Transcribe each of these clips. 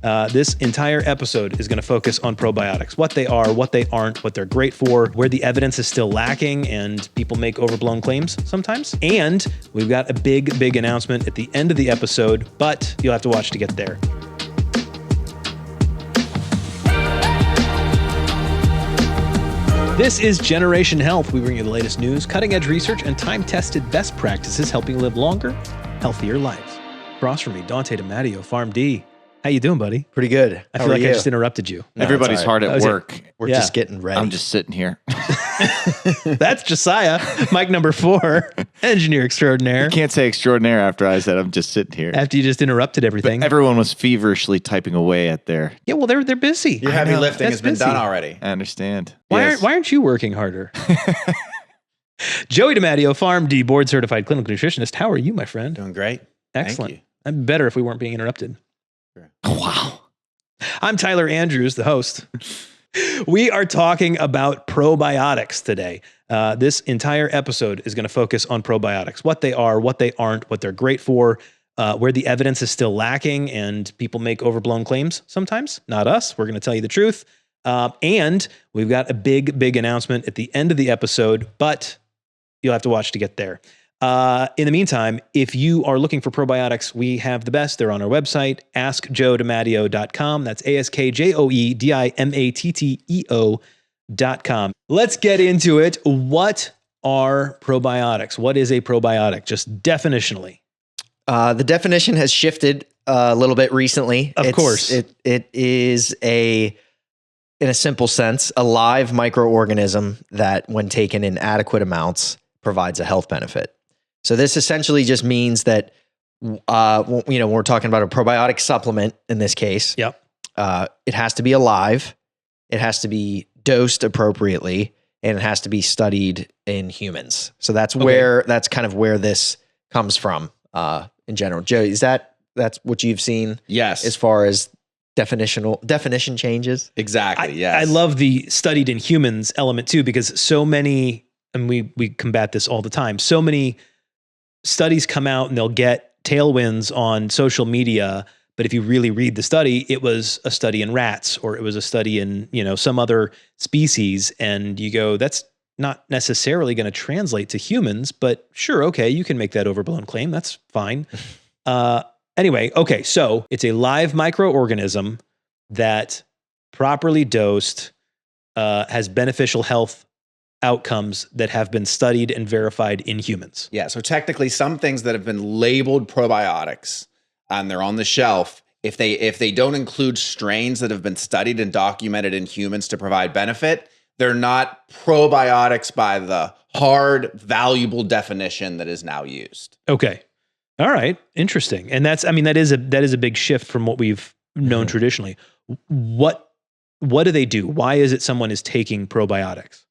This entire episode is going to focus on probiotics, what they are, what they aren't, what they're great for, where the evidence is still lacking and people make overblown claims sometimes. And we've got a big announcement at the end of the episode, but you'll have to watch to get there. This is Generation Health. We bring you the latest news, cutting-edge research, and time-tested best practices helping you live longer, healthier lives. Across from me, Dante DiMatteo, PharmD. How you doing, buddy? Pretty good. I feel like I just interrupted you. No, everybody's hard at work. We're just getting ready. I'm just sitting here. That's Josiah, mic number 4, engineer extraordinaire. You can't say extraordinaire after I said I'm just sitting here. After you just interrupted everything. But everyone was feverishly typing away at their... Yeah, well, they're busy. Your heavy lifting has been done already. I understand. Why aren't you working harder? Joey DiMatteo, PharmD, board-certified clinical nutritionist. How are you, my friend? Doing great. Excellent. Thank you. I'm better if we weren't being interrupted. Sure. Wow. I'm Tyler Andrews, the host. We are talking about probiotics today. This entire episode is going to focus on probiotics, what they are, what they aren't, what they're great for, where the evidence is still lacking and people make overblown claims sometimes. Not us. We're going to tell you the truth. And we've got a big announcement at the end of the episode, but you'll have to watch to get there. In the meantime, if you are looking for probiotics, we have the best. They're on our website, askjoedimatteo.com. That's askjoedimatteo.com. Let's get into it. What are probiotics? What is a probiotic? Just definitionally. The definition has shifted a little bit recently. Of course. It is in a simple sense, a live microorganism that when taken in adequate amounts provides a health benefit. So this essentially just means that, when we're talking about a probiotic supplement in this case, Yep. It has to be alive, it has to be dosed appropriately, and it has to be studied in humans. So that's that's kind of where this comes from in general. Joe, that's what you've seen? Yes. As far as definition changes? Exactly, yes. I love the studied in humans element too, because so many, and we combat this all the time, so many studies come out and they'll get tailwinds on social media, but if you really read the study, it was a study in rats or it was a study in, some other species, and you go, that's not necessarily going to translate to humans, but sure, okay, you can make that overblown claim, that's fine. Anyway, okay, so it's a live microorganism that properly dosed has beneficial health outcomes that have been studied and verified in humans. Yeah, so technically some things that have been labeled probiotics and they're on the shelf, if they don't include strains that have been studied and documented in humans to provide benefit, they're not probiotics by the hard, valuable definition that is now used. Okay. All right. Interesting. And that is a big shift from what we've known traditionally. What do they do? Why is it someone is taking probiotics?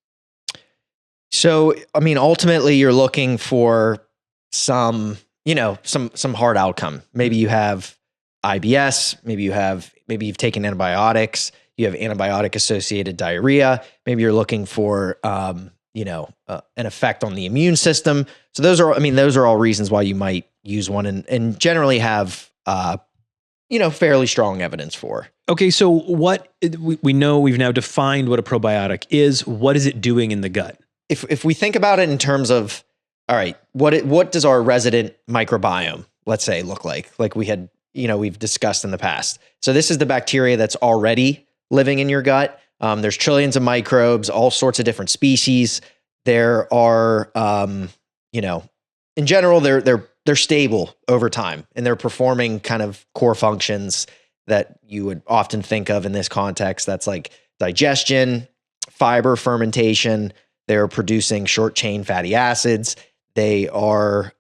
So, ultimately you're looking for some hard outcome. Maybe you have IBS, maybe you've taken antibiotics, you have antibiotic-associated diarrhea, maybe you're looking for, an effect on the immune system. So those are all reasons why you might use one and generally have, fairly strong evidence for. Okay. So what we know, we've now defined what a probiotic is. What is it doing in the gut? If we think about it in terms of, all right, what does our resident microbiome, let's say, look like? Like we've discussed in the past. So this is the bacteria that's already living in your gut. There's trillions of microbes, all sorts of different species. There are, in general, they're stable over time and they're performing kind of core functions that you would often think of in this context. That's like digestion, fiber fermentation. They're producing short chain fatty acids. They are,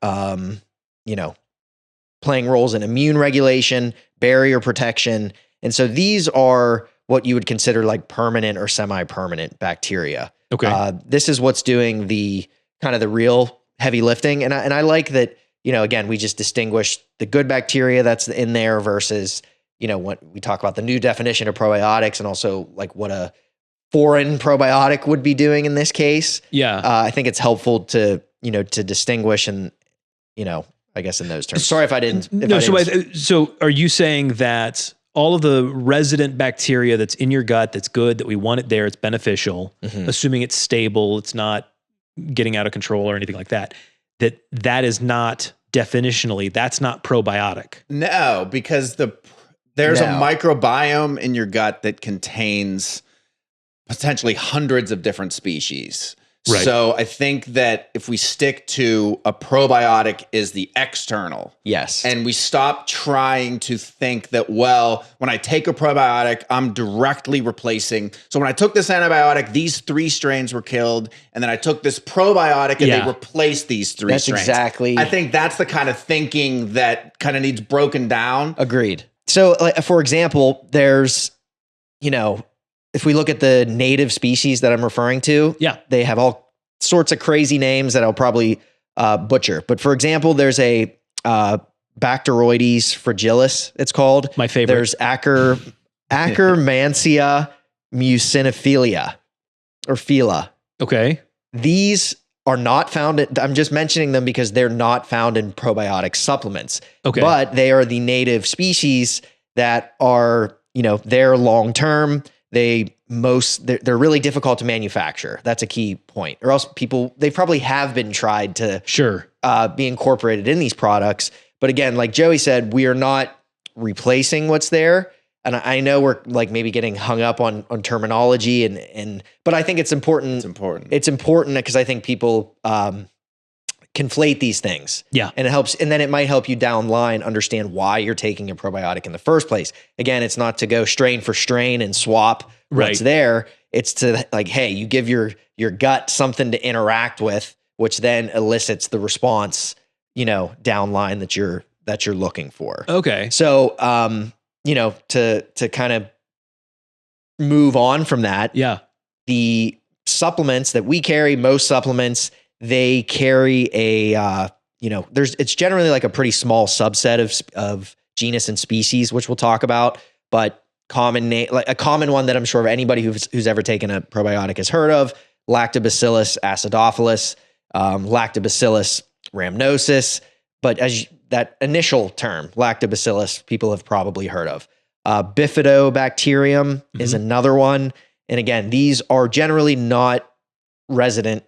playing roles in immune regulation, barrier protection. And so these are what you would consider like permanent or semi-permanent bacteria. Okay. This is what's doing the kind of the real heavy lifting. And I like that, again, we just distinguish the good bacteria that's in there versus, what we talk about the new definition of probiotics and also like what a foreign probiotic would be doing in this case. Yeah. I think it's helpful to distinguish and, I guess in those terms. Sorry if I didn't. So are you saying that all of the resident bacteria that's in your gut, that's good, that we want it there, it's beneficial, assuming it's stable, it's not getting out of control or anything like that, that is not definitionally, that's not probiotic. No, because there's a microbiome in your gut that contains potentially hundreds of different species. Right. So I think that if we stick to a probiotic is the external. Yes. And we stop trying to think that, well, when I take a probiotic, I'm directly replacing. So when I took this antibiotic, these 3 strains were killed. And then I took this probiotic and they replaced these 3 That's strains. exactly. I think that's the kind of thinking that kind of needs broken down. Agreed. So like, for example, there's, if we look at the native species that I'm referring to, they have all sorts of crazy names that I'll probably butcher. But for example, there's a Bacteroides fragilis, it's called. My favorite. There's Akkermansia mucinophilia or phila. Okay. These are not found. I'm just mentioning them because they're not found in probiotic supplements. Okay. But they are the native species that are, they're long-term. They're really difficult to manufacture. That's a key point. Or else they probably have been tried to be incorporated in these products. But again, like Joey said, we are not replacing what's there. And I know we're like maybe getting hung up on terminology but I think it's important. It's important because I think people conflate these things. Yeah. And it helps. And then it might help you down the line understand why you're taking a probiotic in the first place. Again, it's not to go strain for strain and swap what's there. It's to like, hey, you give your gut something to interact with, which then elicits the response, downline that you're looking for. Okay. So, to kind of move on from that. Yeah. The supplements that we carry, most supplements, they carry it's generally like a pretty small subset of genus and species, which we'll talk about, but like a common one that I'm sure of anybody who's ever taken a probiotic has heard of: Lactobacillus acidophilus, Lactobacillus rhamnosus. But that initial term, Lactobacillus, people have probably heard of. Bifidobacterium is another one. And again, these are generally not resident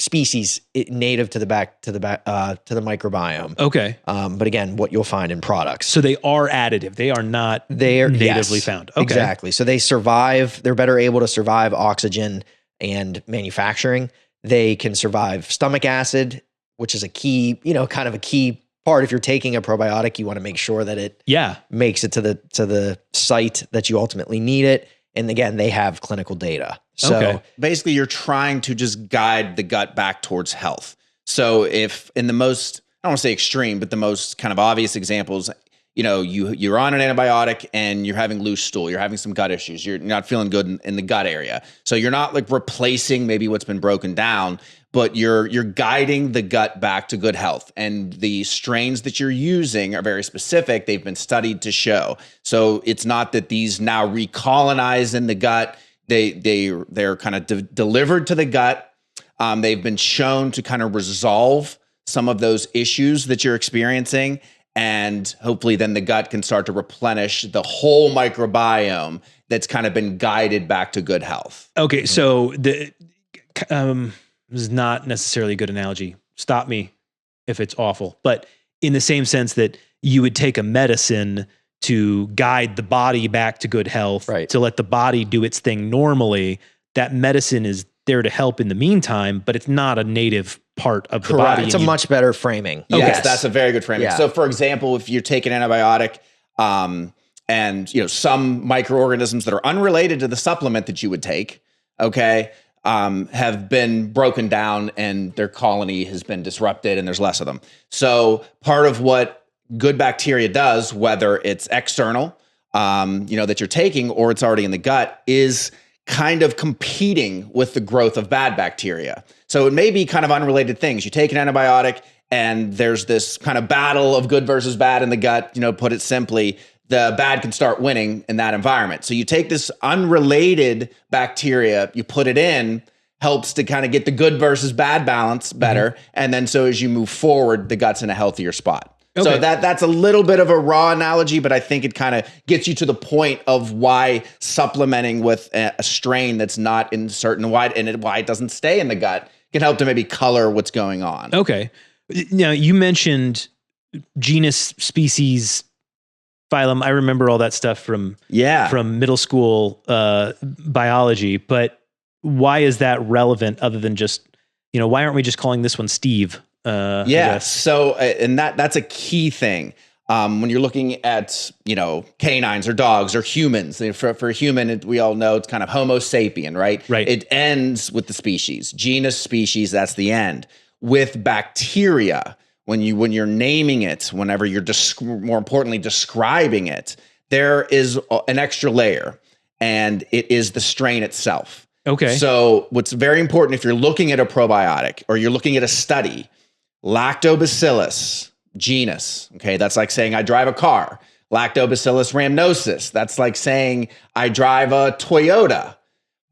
species native to the microbiome. Okay. But again, what you'll find in products. So they are additive. They are not natively found. Okay. Exactly. So they survive. They're better able to survive oxygen and manufacturing. They can survive stomach acid, which is a key, kind of a key part. If you're taking a probiotic, you want to make sure that it makes it to the site that you ultimately need it. And again, they have clinical data. So basically you're trying to just guide the gut back towards health. So if in the most, I don't want to say extreme, but the most kind of obvious examples, you're on an antibiotic and you're having loose stool, you're having some gut issues, you're not feeling good in the gut area. So you're not like replacing maybe what's been broken down, but you're guiding the gut back to good health. And the strains that you're using are very specific. They've been studied to show. So it's not that these now recolonize in the gut. They're kind of delivered to the gut. They've been shown to kind of resolve some of those issues that you're experiencing. And hopefully then the gut can start to replenish the whole microbiome that's kind of been guided back to good health. Okay. So this is not necessarily a good analogy. Stop me if it's awful. But in the same sense that you would take a medicine to guide the body back to good health, to let the body do its thing normally, that medicine is there to help in the meantime, but it's not a native part of the body. It's a much better framing. Yes, that's a very good framing. Yeah. So for example, if you're taking an antibiotic, and some microorganisms that are unrelated to the supplement that you would take, have been broken down and their colony has been disrupted and there's less of them. So part of what good bacteria does, whether it's external, that you're taking, or it's already in the gut, is kind of competing with the growth of bad bacteria. So it may be kind of unrelated things. You take an antibiotic and there's this kind of battle of good versus bad in the gut, put it simply, the bad can start winning in that environment. So you take this unrelated bacteria, you put it in, helps to kind of get the good versus bad balance better. And then so as you move forward, the gut's in a healthier spot. Okay. So that's a little bit of a raw analogy, but I think it kind of gets you to the point of why supplementing with a strain that's not in certain why it doesn't stay in the gut can help to maybe color what's going on. Okay. Now you mentioned genus, species, phylum. I remember all that stuff from middle school biology, but why is that relevant other than just, why aren't we just calling this one Steve? So, and that's a key thing. When you're looking at, canines or dogs or humans, for a human, we all know it's kind of Homo sapien, right? Right. It ends with the species, genus, species. That's the end. With bacteria, when you're naming it, whenever you're more importantly describing it, there is an extra layer, and it is the strain itself. Okay. So what's very important if you're looking at a probiotic or you're looking at a study, Lactobacillus genus. Okay. That's like saying I drive a car. Lactobacillus rhamnosus. That's like saying I drive a Toyota.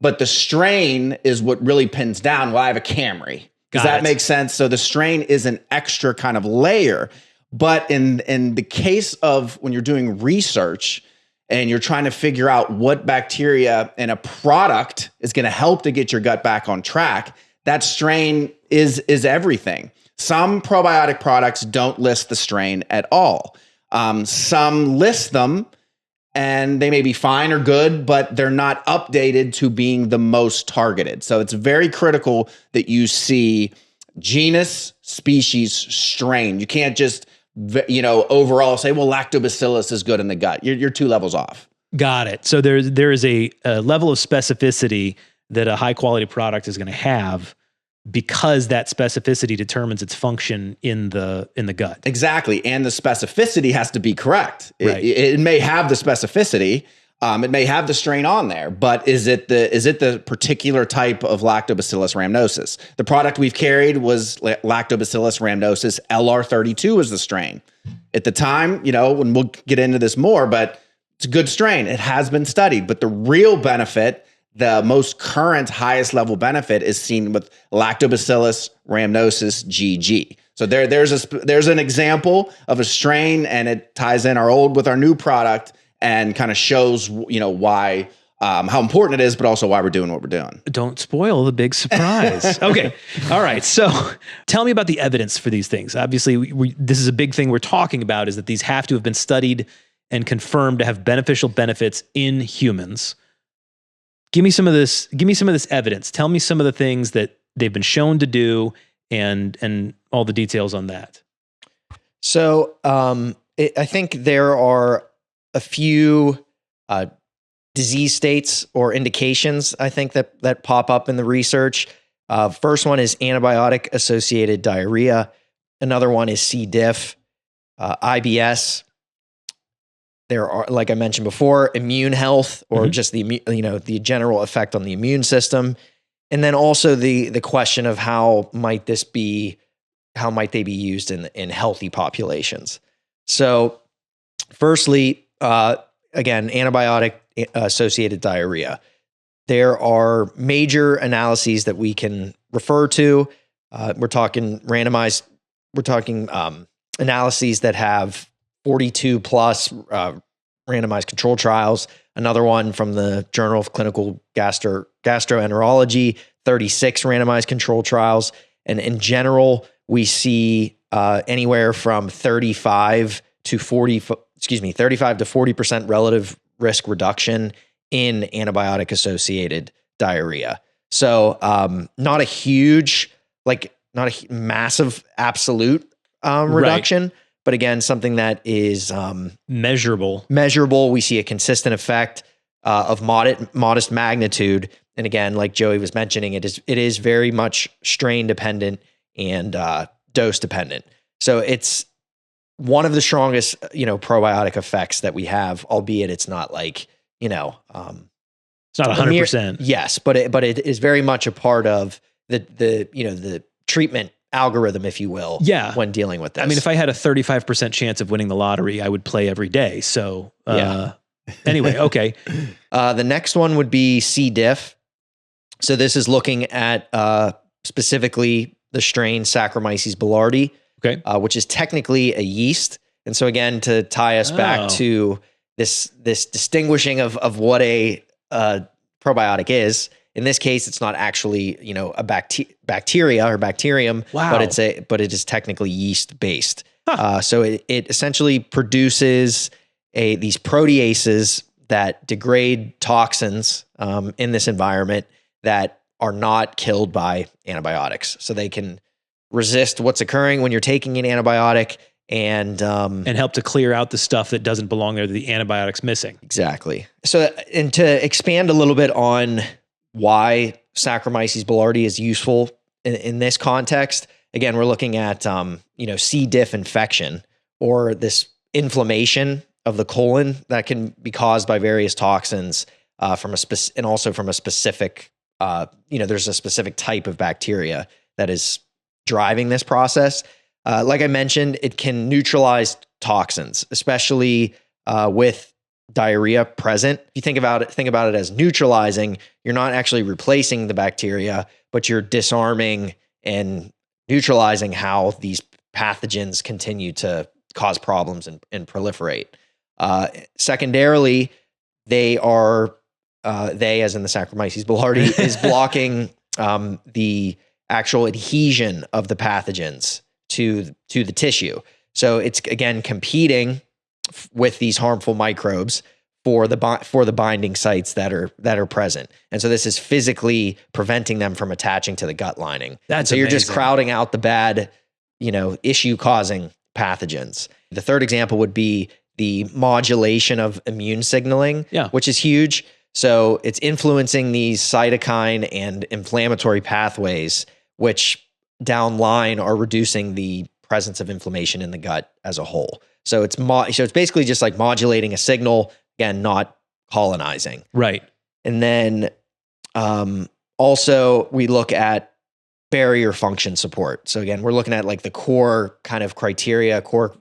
But the strain is what really pins down. Well, I have a Camry. Does that make sense? So the strain is an extra kind of layer. But in the case of when you're doing research and you're trying to figure out what bacteria in a product is going to help to get your gut back on track, that strain is everything. Some probiotic products don't list the strain at all. Some list them and they may be fine or good, but they're not updated to being the most targeted. So it's very critical that you see genus, species, strain. You can't just, overall say, well, lactobacillus is good in the gut. You're 2 levels off. Got it. So there is a level of specificity that a high quality product is going to have, because that specificity determines its function in the gut. Exactly. And the specificity has to be correct. Right. It may have the specificity, it may have the strain on there, but is it the particular type of Lactobacillus rhamnosus? The product we've carried was Lactobacillus rhamnosus LR32 is the strain. At the time, when we'll get into this more, but it's a good strain. It has been studied, but the real benefit, the most current highest level benefit, is seen with Lactobacillus rhamnosus GG. So there's an example of a strain, and it ties in our old with our new product and kind of shows why how important it is, but also why we're doing what we're doing. Don't spoil the big surprise. Okay. All right. So tell me about the evidence for these things. Obviously, this is a big thing we're talking about, is that these have to have been studied and confirmed to have beneficial benefits in humans. Give me some of this evidence. Tell me some of the things that they've been shown to do and all the details on that. So I think there are a few disease states or indications, I think, that pop up in the research. First one is antibiotic-associated diarrhea. Another one is C-diff, IBS. There are, like I mentioned before, immune health, or just the general effect on the immune system. And then also the question of how might they be used in healthy populations. So firstly, again, antibiotic-associated diarrhea. There are major analyses that we can refer to. We're talking randomized. We're talking analyses that have 42 plus randomized control trials. Another one from the Journal of Clinical Gastroenterology, 36 randomized control trials. And in general, we see anywhere from 35 to 40% relative risk reduction in antibiotic-associated diarrhea. So not a massive absolute reduction, right, but again, something that is measurable. We see a consistent effect of modest magnitude. And again, like Joey was mentioning, it is very much strain dependent and dose dependent. So it's one of the strongest, probiotic effects that we have, albeit it's not like, it's not 100%. Yes, but it is very much a part of the treatment algorithm, if you will, when dealing with this. I mean, if I had a 35% chance of winning the lottery, I would play every day. So anyway, okay. The next one would be C-diff. So this is looking at specifically the strain Saccharomyces boulardii. Okay. which is technically a yeast. And so again, to tie us back to this distinguishing of what a probiotic is. In this case, it's not actually, a bacteria or bacterium, Wow. but it is technically yeast based. So it essentially produces these proteases that degrade toxins in this environment that are not killed by antibiotics. So they can resist what's occurring when you're taking an antibiotic and help to clear out the stuff that doesn't belong there that the antibiotic's missing. Exactly. So, and to expand a little bit on why Saccharomyces boulardii is useful in this context, again, we're looking at, C-diff infection, or this inflammation of the colon that can be caused by various toxins and also from a specific, there's a specific type of bacteria that is driving this process. Like I mentioned, it can neutralize toxins, especially with diarrhea present. If you think about it as neutralizing, you're not actually replacing the bacteria, but you're disarming and neutralizing how these pathogens continue to cause problems and proliferate. Secondarily, they as in the Saccharomyces boulardii, is blocking the actual adhesion of the pathogens to the tissue. So it's again competing with these harmful microbes for the binding sites that are present. And so this is physically preventing them from attaching to the gut lining. That's so you're just amazing. crowding out the bad, issue causing pathogens. The third example would be the modulation of immune signaling, which is huge. So it's influencing these cytokine and inflammatory pathways, which downline are reducing the presence of inflammation in the gut as a whole. So it's basically just like modulating a signal, again, not colonizing. Right. And then also we look at barrier function support. So again, we're looking at like the core kind of criteria, core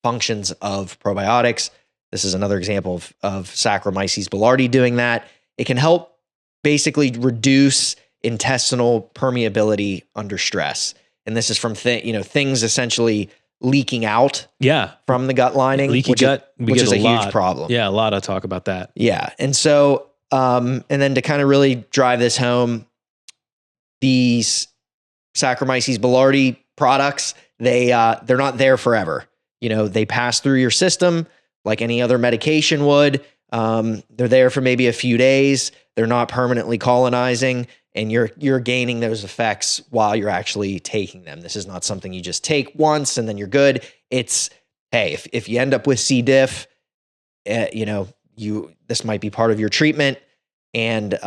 functions of probiotics. This is another example of Saccharomyces boulardii doing that. It can help basically reduce intestinal permeability under stress. And this is from things essentially leaking out from the gut lining, Leaky gut, which is a huge problem. Yeah, a lot of talk about that. Yeah. And so, and then to kind of really drive this home, these Saccharomyces boulardii products, they're not there forever. They pass through your system like any other medication would. They're there for maybe a few days. They're not permanently colonizing, and you're gaining those effects while you're actually taking them. This is not something you just take once and then you're good. It's, hey, if you end up with C. diff, this might be part of your treatment and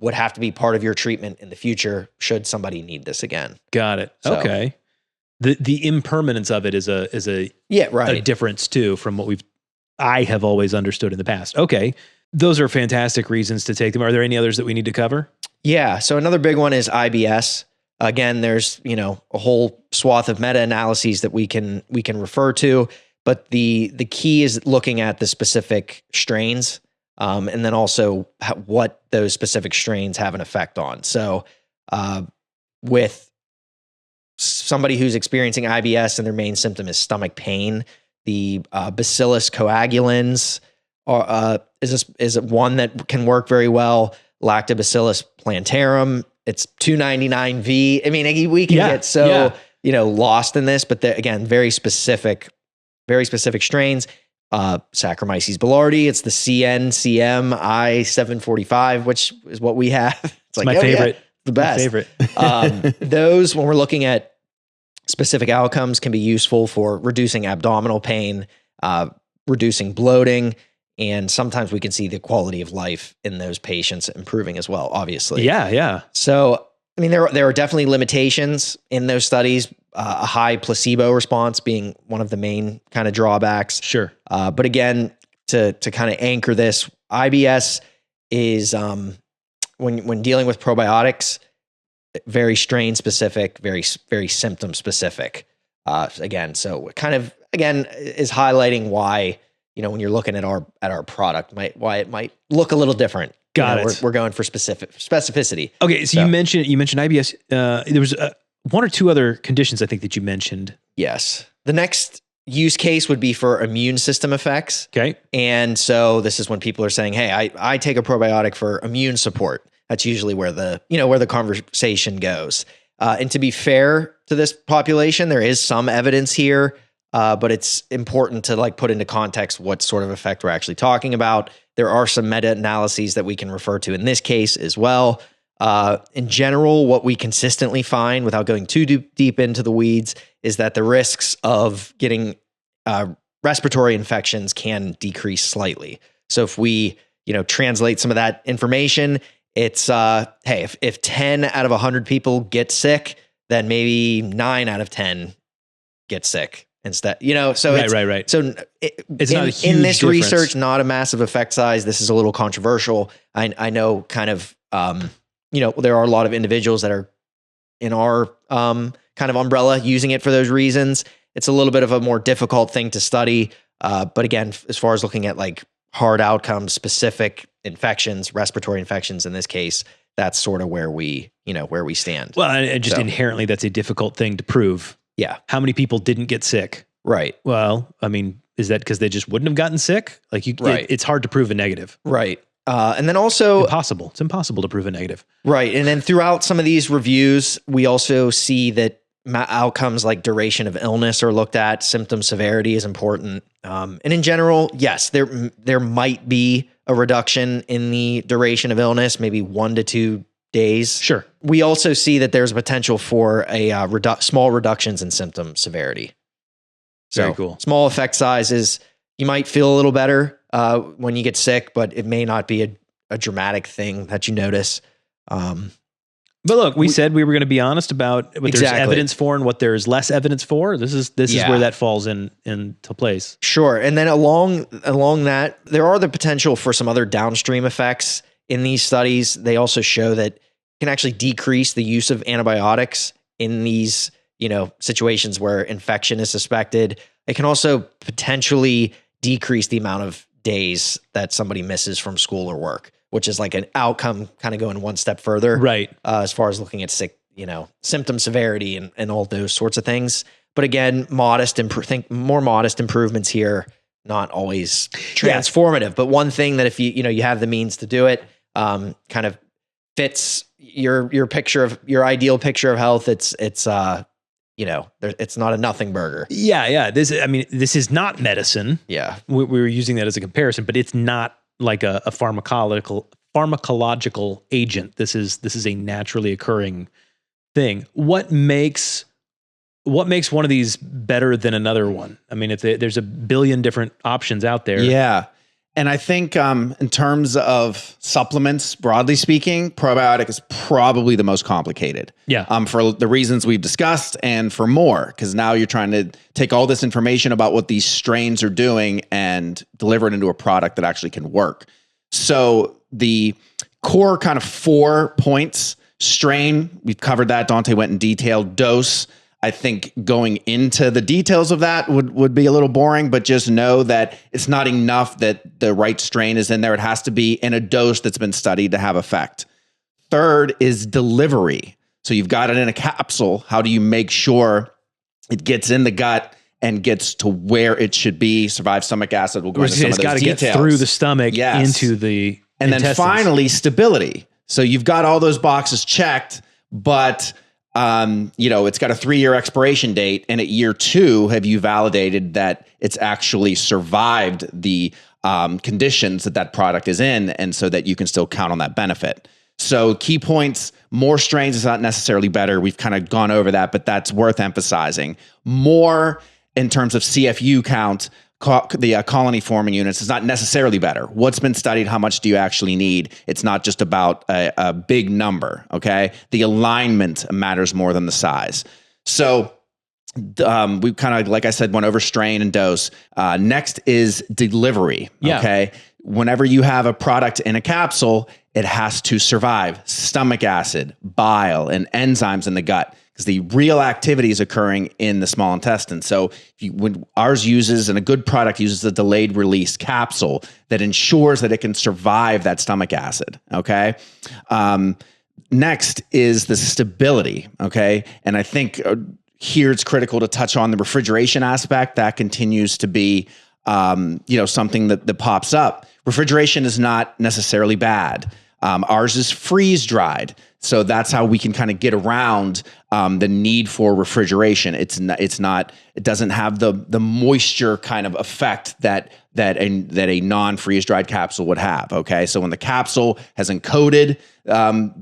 would have to be part of your treatment in the future should somebody need this again. Got it. So, okay. The impermanence of it is a difference too from what I have always understood in the past. Okay. Those are fantastic reasons to take them. Are there any others that we need to cover? Yeah. So another big one is IBS. Again, there's, a whole swath of meta-analyses that we can refer to, but the key is looking at the specific strains, and then also what those specific strains have an effect on. So, with somebody who's experiencing IBS and their main symptom is stomach pain, the Bacillus coagulans is one that can work very well. Lactobacillus plantarum, it's 299V. I mean, we can get so lost in this, but again, very specific strains. Saccharomyces boulardii, it's the CN-CM I745, which is what we have. It's like my favorite. The best. My favorite. Those, when we're looking at specific outcomes, can be useful for reducing abdominal pain, reducing bloating, and sometimes we can see the quality of life in those patients improving as well, obviously. Yeah. So, I mean, there are definitely limitations in those studies, a high placebo response being one of the main kind of drawbacks. Sure. But again, to kind of anchor this, IBS is, when dealing with probiotics, very strain specific, very, very symptom specific. Again, so kind of, is highlighting why, when you're looking at our product, why it might look a little different. Got it. We're going for specificity. Okay, so you mentioned IBS. There was one or two other conditions I think that you mentioned. Yes. The next use case would be for immune system effects. Okay. And so this is when people are saying, hey, I take a probiotic for immune support. That's usually where the conversation goes. And to be fair to this population, there is some evidence here, but it's important to like put into context what sort of effect we're actually talking about. There are some meta-analyses that we can refer to in this case as well. In general, what we consistently find, without going too deep into the weeds, is that the risks of getting respiratory infections can decrease slightly. So if we, translate some of that information, it's, hey, if 10 out of 100 people get sick, then maybe 9 out of 10 get sick instead. So right. So it's not a huge in this difference. research, not a massive effect size. This is a little controversial. I know kind of, there are a lot of individuals that are in our kind of umbrella using it for those reasons. It's a little bit of a more difficult thing to study. But again, as far as looking at like hard outcomes, specific infections, respiratory infections in this case, that's sort of where we stand. Well, and just inherently, that's a difficult thing to prove. Yeah. How many people didn't get sick? Right. Well, I mean, is that because they just wouldn't have gotten sick? Like Right. It's hard to prove a negative. Right. And then also Impossible. It's impossible to prove a negative. Right. And then throughout some of these reviews, we also see that outcomes like duration of illness are looked at. Symptom severity is important. And in general, yes, there might be a reduction in the duration of illness, maybe 1 to 2 days. Sure. We also see that there's potential for a small reductions in symptom severity. Very So cool. Small effect sizes, you might feel a little better when you get sick, but it may not be a dramatic thing that you notice. But look, we said we were going to be honest about what there's Exactly. evidence for and what there's less evidence for. This is Yeah. where that falls into place. Sure. And then along that, there are the potential for some other downstream effects in these studies. They also show that it can actually decrease the use of antibiotics in these, situations where infection is suspected. It can also potentially decrease the amount of days that somebody misses from school or work, which is like an outcome kind of going one step further. Right. As far as looking at symptom severity and all those sorts of things. But again, more modest improvements here, not always transformative. But one thing that if you have the means to do it, kind of fits your picture of your ideal picture of health. It's not a nothing burger. Yeah. This is not medicine. Yeah. We were using that as a comparison, but it's not like a pharmacological agent. This is a naturally occurring thing. What makes one of these better than another one? I mean, if there's a billion different options out there. Yeah. And I think in terms of supplements, broadly speaking, probiotic is probably the most complicated. Yeah. For the reasons we've discussed and for more, because now you're trying to take all this information about what these strains are doing and deliver it into a product that actually can work. So the core kind of 4 points: strain, we've covered that. Dante went in detail. Dose, I think going into the details of that would be a little boring, but just know that it's not enough that the right strain is in there. It has to be in a dose that's been studied to have effect. Third is delivery. So you've got it in a capsule. How do you make sure it gets in the gut and gets to where it should be? Survive stomach acid. We'll go into some of those got to details. get through the stomach Yes. into the And then intestines. finally, stability. So you've got all those boxes checked, but it's got a 3-year expiration date. And at year 2, have you validated that it's actually survived the conditions that product is in, and so that you can still count on that benefit? So key points: more strains is not necessarily better. We've kind of gone over that, but that's worth emphasizing. More in terms of CFU count, the colony forming units, is not necessarily better. What's been studied? How much do you actually need? It's not just about a big number. Okay. The alignment matters more than the size. So we kind of, like I said, went over strain and dose. Next is delivery. Yeah. Okay. Whenever you have a product in a capsule, it has to survive stomach acid, bile, and enzymes in the gut, because the real activity is occurring in the small intestine. So when ours uses, and a good product uses, a delayed release capsule that ensures that it can survive that stomach acid. Okay. next is the stability. Okay. And I think here it's critical to touch on the refrigeration aspect. That continues to be, something that pops up. Refrigeration is not necessarily bad. Ours is freeze dried. So that's how we can kind of get around the need for refrigeration. It doesn't have the moisture kind of effect that a non-freeze dried capsule would have. Okay. So when the capsule has encoded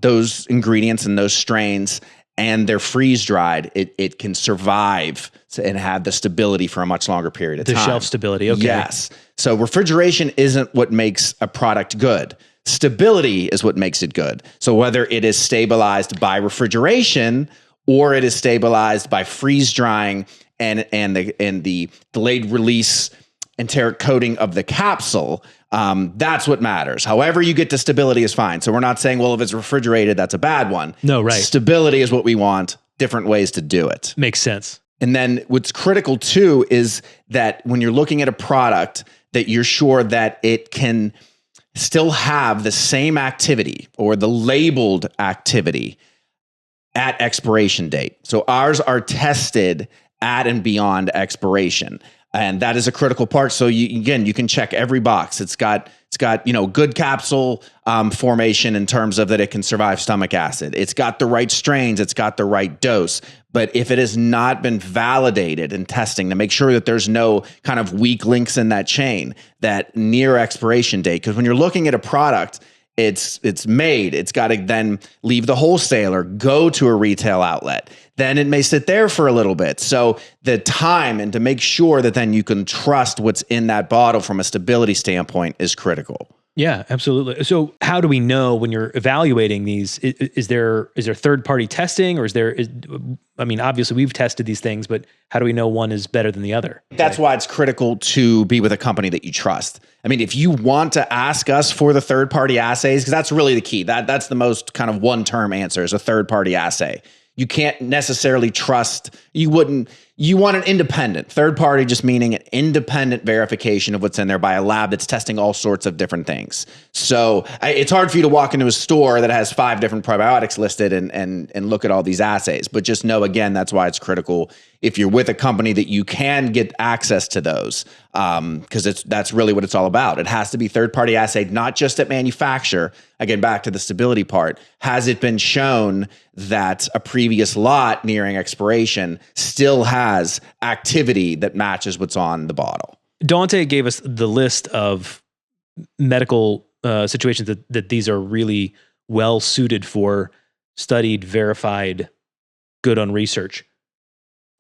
those ingredients and those strains and they're freeze dried, it can survive and have the stability for a much longer period of time. The shelf stability. Okay. Yes. So refrigeration isn't what makes a product good. Stability is what makes it good. So whether it is stabilized by refrigeration or it is stabilized by freeze drying and the delayed release enteric coating of the capsule, that's what matters. However you get to stability is fine. So we're not saying, well, if it's refrigerated, that's a bad one. No, right. Stability is what we want. Different ways to do it. Makes sense. And then what's critical too is that when you're looking at a product, that you're sure that it can still have the same activity or the labeled activity at expiration date. So ours are tested at and beyond expiration. And that is a critical part. So you can check every box. It's got good capsule formation in terms of that it can survive stomach acid. It's got the right strains. It's got the right dose. But if it has not been validated in testing to make sure that there's no kind of weak links in that chain, that near expiration date, because when you're looking at a product, it's made, it's got to then leave the wholesaler, go to a retail outlet. Then it may sit there for a little bit. So the time and to make sure that then you can trust what's in that bottle from a stability standpoint is critical. Yeah, absolutely. So how do we know when you're evaluating these, is there third-party testing or obviously we've tested these things, but how do we know one is better than the other? That's why it's critical to be with a company that you trust. I mean, if you want to ask us for the third-party assays, because that's really the key, that's the most kind of one-term answer is a third-party assay. You can't necessarily trust, you want an independent, third party just meaning an independent verification of what's in there by a lab that's testing all sorts of different things. So it's hard for you to walk into a store that has 5 different probiotics listed and look at all these assays, but just know, again, that's why it's critical if you're with a company that you can get access to those, because that's really what it's all about. It has to be third-party assayed, not just at manufacture. Again, back to the stability part. Has it been shown that a previous lot nearing expiration still has activity that matches what's on the bottle? Dante gave us the list of medical situations that these are really well suited for, studied, verified, good on research.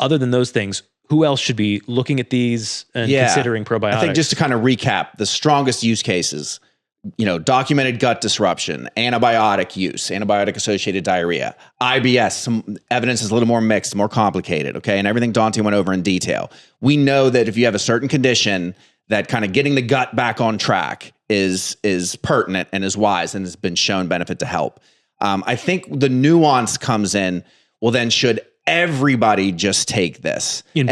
Other than those things, who else should be looking at these and considering probiotics? I think just to kind of recap, the strongest use cases, documented gut disruption, antibiotic use, antibiotic-associated diarrhea, IBS, some evidence is a little more mixed, more complicated, okay? And everything Dante went over in detail. We know that if you have a certain condition, that kind of getting the gut back on track is pertinent and is wise and has been shown benefit to help. I think the nuance comes in, well, then should everybody just take this in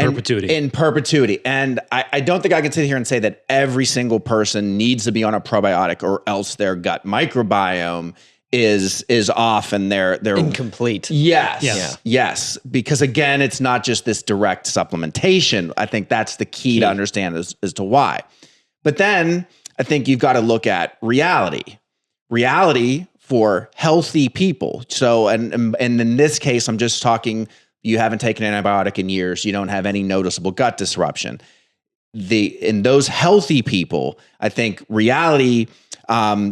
perpetuity? And I don't think I can sit here and say that every single person needs to be on a probiotic or else their gut microbiome is off and they're incomplete. Yes. Because again, it's not just this direct supplementation. I think that's the key to understand as to why. But then I think you've got to look at reality for healthy people. So, and in this case, I'm just talking, you haven't taken an antibiotic in years. You don't have any noticeable gut disruption. In those healthy people, I think reality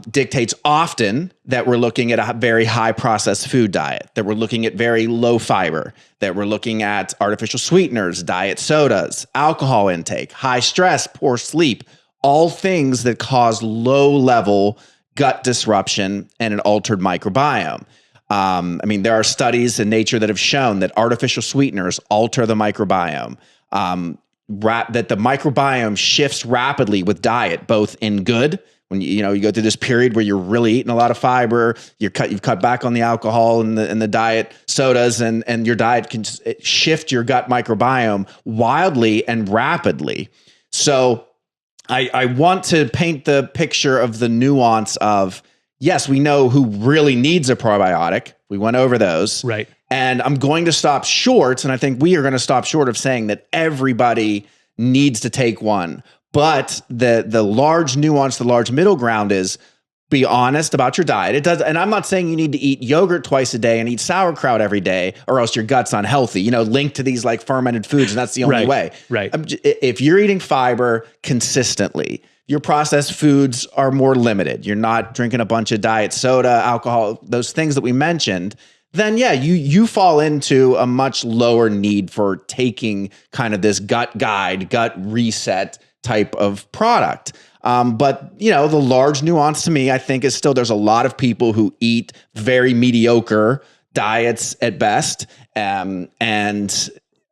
dictates often that we're looking at a very high processed food diet, that we're looking at very low fiber, that we're looking at artificial sweeteners, diet sodas, alcohol intake, high stress, poor sleep, all things that cause low level gut disruption and an altered microbiome. There are studies in nature that have shown that artificial sweeteners alter the microbiome, that the microbiome shifts rapidly with diet, both in good, when you go through this period where you're really eating a lot of fiber, you've cut back on the alcohol and the diet sodas, and your diet can shift your gut microbiome wildly and rapidly. So I want to paint the picture of the nuance of, yes, we know who really needs a probiotic. We went over those. Right. And I'm going to stop short, and I think we are going to stop short of saying that everybody needs to take one. But the large nuance, the large middle ground is be honest about your diet. It does, and I'm not saying you need to eat yogurt twice a day and eat sauerkraut every day, or else your gut's unhealthy. Linked to these like fermented foods, and that's the only way. Right. If you're eating fiber consistently, your processed foods are more limited. You're not drinking a bunch of diet soda, alcohol, those things that we mentioned. Then yeah, you fall into a much lower need for taking kind of this gut guide, gut reset type of product. But the large nuance to me, I think, is still there's a lot of people who eat very mediocre diets at best. And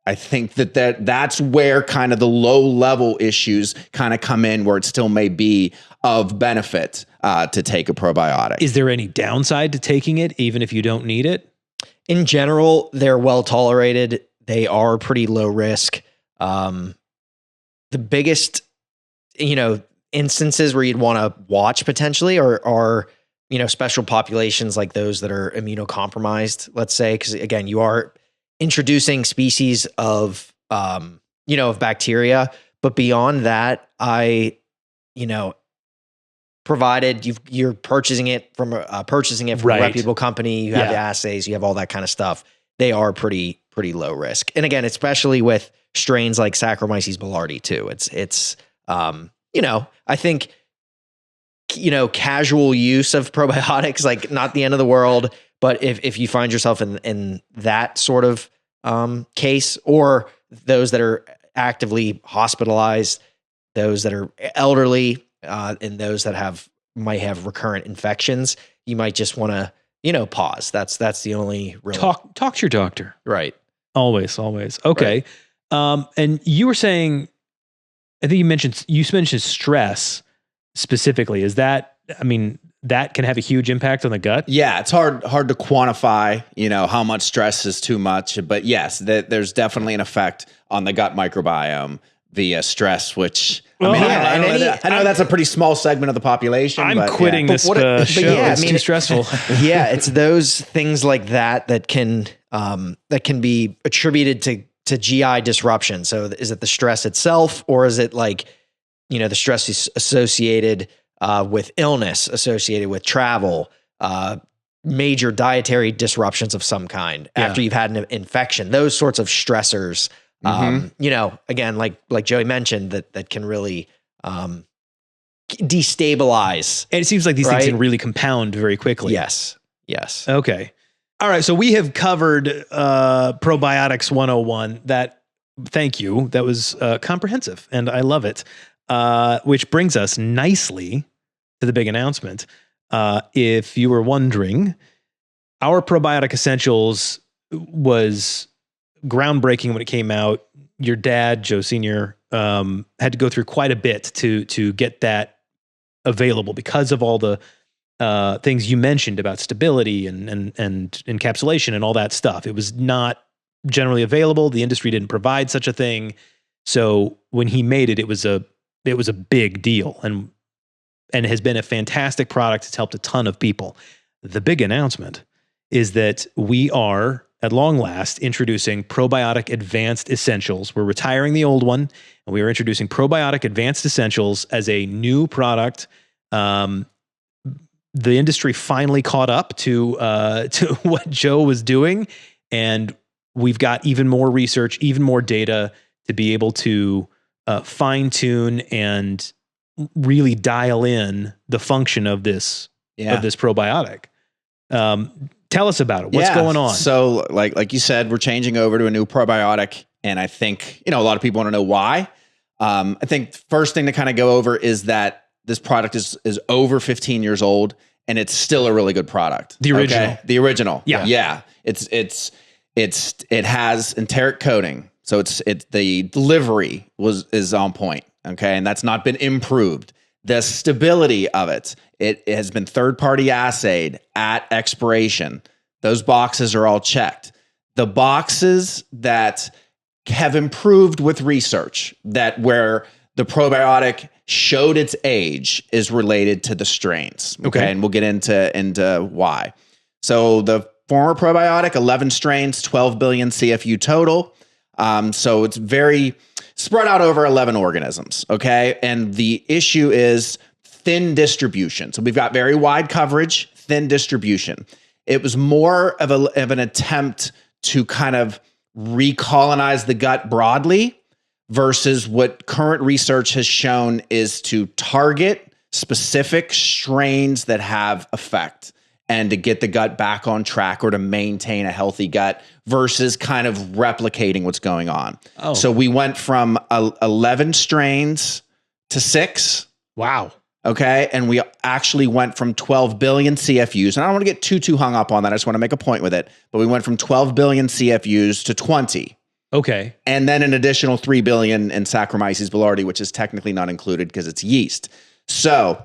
I think that's where kind of the low level issues kind of come in, where it still may be of benefit to take a probiotic. Is there any downside to taking it, even if you don't need it? In general, they're well tolerated. They are pretty low risk. The biggest, instances where you'd want to watch potentially are special populations like those that are immunocompromised, let's say, because again, you are introducing species of bacteria. But beyond that, provided you're purchasing it from a reputable company, you have the assays, you have all that kind of stuff, they are pretty low risk. And again, especially with strains like Saccharomyces boulardii too. It's I think casual use of probiotics, like not the end of the world, but if you find yourself in that sort of case, or those that are actively hospitalized, those that are elderly, and those that might have recurrent infections, you might just want to, pause. That's the only real Talk to your doctor. Right. Always. Okay. Right. And you were saying, I think you mentioned stress specifically. Is that, that can have a huge impact on the gut? Yeah, it's hard to quantify, how much stress is too much, but yes, there's definitely an effect on the gut microbiome via stress, which I know that's a pretty small segment of the population. I'm quitting this show. It's too stressful. Yeah, it's those things like that can be attributed to GI disruption. So is it the stress itself, or is it like, the stress is associated with illness, associated with travel, major dietary disruptions of some kind after you've had an infection, those sorts of stressors, again, like Joey mentioned, that can really destabilize. And it seems like these things can really compound very quickly. Yes. Okay. All right. So we have covered Probiotics 101. Thank you. That was comprehensive, and I love it. Which brings us nicely to the big announcement. If you were wondering, our Probiotic Essentials was groundbreaking when it came out. Your dad, Joe Sr., had to go through quite a bit to get that available because of all the things you mentioned about stability and encapsulation and all that stuff. It was not generally available. The industry didn't provide such a thing. So when he made it, it was a big deal and has been a fantastic product. It's helped a ton of people. The big announcement is that we are, at long last, introducing Probiotic Advanced Essentials. We're retiring the old one, and we are introducing Probiotic Advanced Essentials as a new product. The industry finally caught up to what Joe was doing, and we've got even more research, even more data to be able to fine tune and really dial in the function of this probiotic. Tell us about it. What's going on? So like you said, we're changing over to a new probiotic, and I think a lot of people want to know why. I think first thing to kind of go over is that this product is over 15 years old, and it's still a really good product. The original. Okay? The original. Yeah. It has enteric coating, so the delivery is on point. Okay, and that's not been improved. The stability of it has been third-party assayed at expiration. Those boxes are all checked. The boxes that have improved with research, that where the probiotic showed its age is related to the strains. Okay. And we'll get into why. So the former probiotic, 11 strains, 12 billion CFU total. So it's very spread out over 11 organisms. Okay. And the issue is thin distribution. So we've got very wide coverage, thin distribution. It was more of an attempt to kind of recolonize the gut broadly versus what current research has shown is to target specific strains that have effect and to get the gut back on track or to maintain a healthy gut versus kind of replicating what's going on. Oh. So we went from 11 strains to 6. Wow. Okay. And we actually went from 12 billion CFUs. And I don't want to get too hung up on that. I just want to make a point with it. But we went from 12 billion CFUs to 20. Okay. And then an additional 3 billion in Saccharomyces boulardii, which is technically not included because it's yeast. So,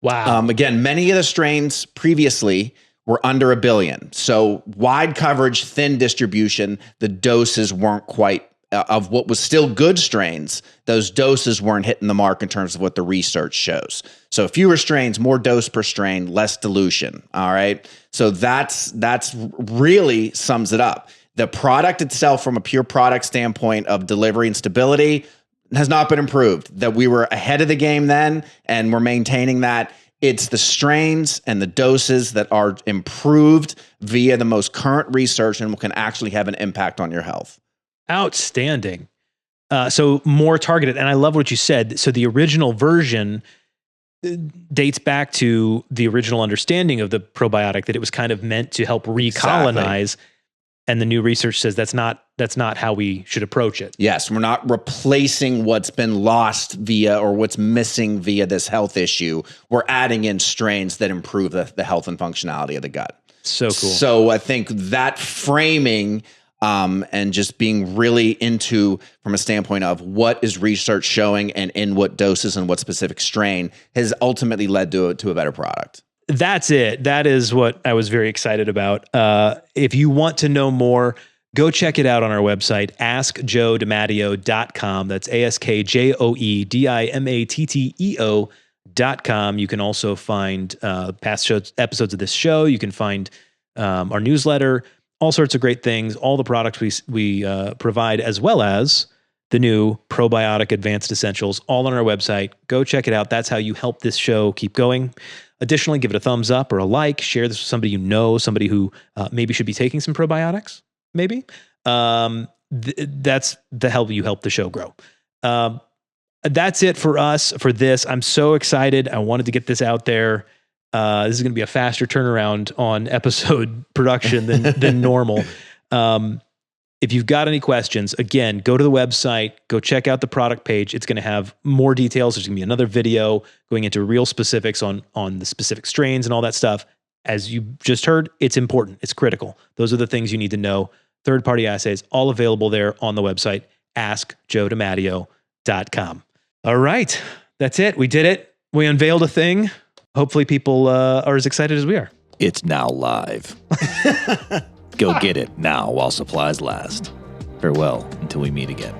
wow. Again, many of the strains previously were under 1 billion. So wide coverage, thin distribution, the doses weren't quite of what was still good strains. Those doses weren't hitting the mark in terms of what the research shows. So fewer strains, more dose per strain, less dilution. All right. So that's really sums it up. The product itself, from a pure product standpoint of delivery and stability, has not been improved. That we were ahead of the game then, and we're maintaining that. It's the strains and the doses that are improved via the most current research and can actually have an impact on your health. Outstanding. So more targeted. And I love what you said. So the original version dates back to the original understanding of the probiotic, that it was kind of meant to help recolonize. Exactly. And the new research says that's not how we should approach it. Yes, we're not replacing what's been lost via or what's missing via this health issue. We're adding in strains that improve the health and functionality of the gut. So cool. So I think that framing and just being really into from a standpoint of what is research showing and in what doses and what specific strain has ultimately led to a better product. That's it. That is what I was very excited about. If you want to know more, go check it out on our website, askjoedimatteo.com. That's askjoedimatteo.com. You can also find past episodes of this show. You can find our newsletter, all sorts of great things, all the products we provide, as well as the new Probiotic Advanced Essentials, all on our website. Go check it out. That's how you help this show keep going. Additionally, give it a thumbs up or a like. Share this with somebody you know, somebody who maybe should be taking some probiotics, maybe. That's the help you help the show grow. That's it for us for this. I'm so excited. I wanted to get this out there. This is going to be a faster turnaround on episode production than normal. If you've got any questions, again, go to the website, go check out the product page. It's going to have more details. There's going to be another video going into real specifics on the specific strains and all that stuff. As you just heard, it's important. It's critical. Those are the things you need to know. Third-party assays, all available there on the website, askjoedimatteo.com. All right. That's it. We did it. We unveiled a thing. Hopefully people are as excited as we are. It's now live. Go get it now while supplies last. Farewell until we meet again.